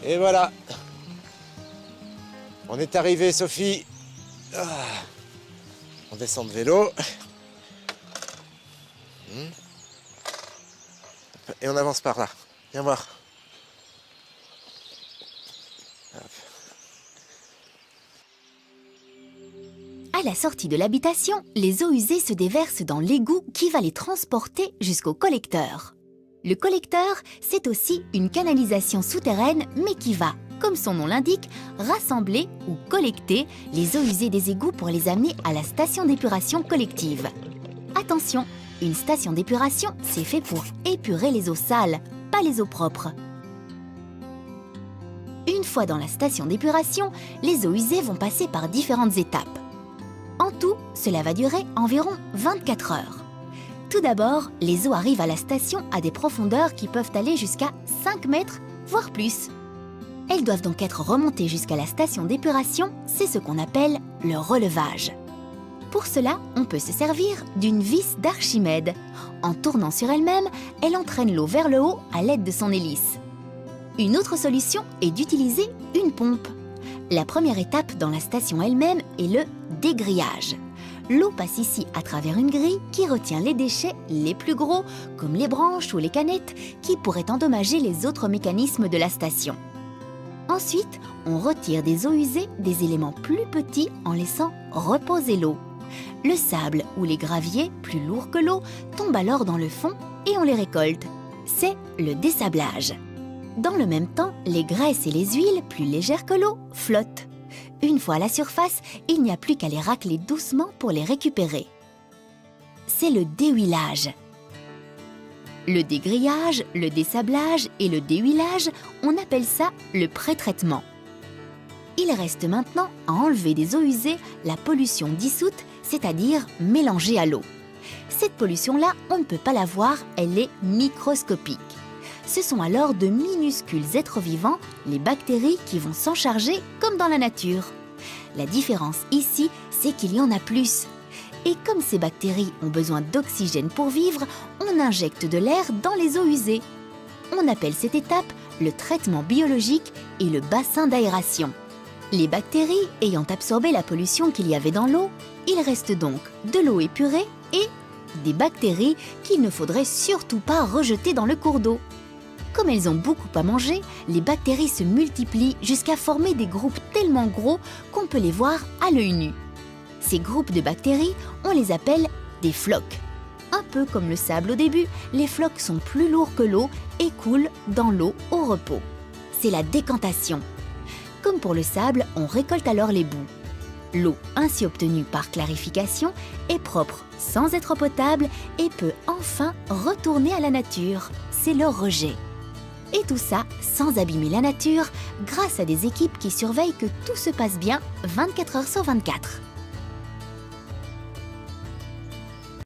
Et voilà. On est arrivé, Sophie. Ah. On descend de vélo. Et on avance par là. Viens voir. Hop. À la sortie de l'habitation, les eaux usées se déversent dans l'égout qui va les transporter jusqu'au collecteur. Le collecteur, c'est aussi une canalisation souterraine, mais qui va, comme son nom l'indique, rassembler ou collecter les eaux usées des égouts pour les amener à la station d'épuration collective. Attention, une station d'épuration, c'est fait pour épurer les eaux sales, pas les eaux propres. Une fois dans la station d'épuration, les eaux usées vont passer par différentes étapes. En tout, cela va durer environ 24 heures. Tout d'abord, les eaux arrivent à la station à des profondeurs qui peuvent aller jusqu'à 5 mètres, voire plus. Elles doivent donc être remontées jusqu'à la station d'épuration, c'est ce qu'on appelle le relevage. Pour cela, on peut se servir d'une vis d'Archimède. En tournant sur elle-même, elle entraîne l'eau vers le haut à l'aide de son hélice. Une autre solution est d'utiliser une pompe. La première étape dans la station elle-même est le dégrillage. L'eau passe ici à travers une grille qui retient les déchets les plus gros, comme les branches ou les canettes, qui pourraient endommager les autres mécanismes de la station. Ensuite, on retire des eaux usées des éléments plus petits en laissant reposer l'eau. Le sable ou les graviers, plus lourds que l'eau, tombent alors dans le fond et on les récolte. C'est le dessablage. Dans le même temps, les graisses et les huiles, plus légères que l'eau, flottent. Une fois à la surface, il n'y a plus qu'à les racler doucement pour les récupérer. C'est le déhuilage. Le dégrillage, le dessablage et le déhuilage, on appelle ça le pré-traitement. Il reste maintenant à enlever des eaux usées la pollution dissoute, c'est-à-dire mélangée à l'eau. Cette pollution-là, on ne peut pas la voir, elle est microscopique. Ce sont alors de minuscules êtres vivants, les bactéries, qui vont s'en charger comme dans la nature. La différence ici, c'est qu'il y en a plus. Et comme ces bactéries ont besoin d'oxygène pour vivre, on injecte de l'air dans les eaux usées. On appelle cette étape le traitement biologique et le bassin d'aération. Les bactéries ayant absorbé la pollution qu'il y avait dans l'eau, il reste donc de l'eau épurée et des bactéries qu'il ne faudrait surtout pas rejeter dans le cours d'eau. Comme elles ont beaucoup à manger, les bactéries se multiplient jusqu'à former des groupes tellement gros qu'on peut les voir à l'œil nu. Ces groupes de bactéries, on les appelle des flocs. Un peu comme le sable au début, les flocs sont plus lourds que l'eau et coulent dans l'eau au repos. C'est la décantation. Comme pour le sable, on récolte alors les boues. L'eau ainsi obtenue par clarification est propre sans être potable et peut enfin retourner à la nature. C'est le rejet. Et tout ça sans abîmer la nature grâce à des équipes qui surveillent que tout se passe bien 24 heures sur 24.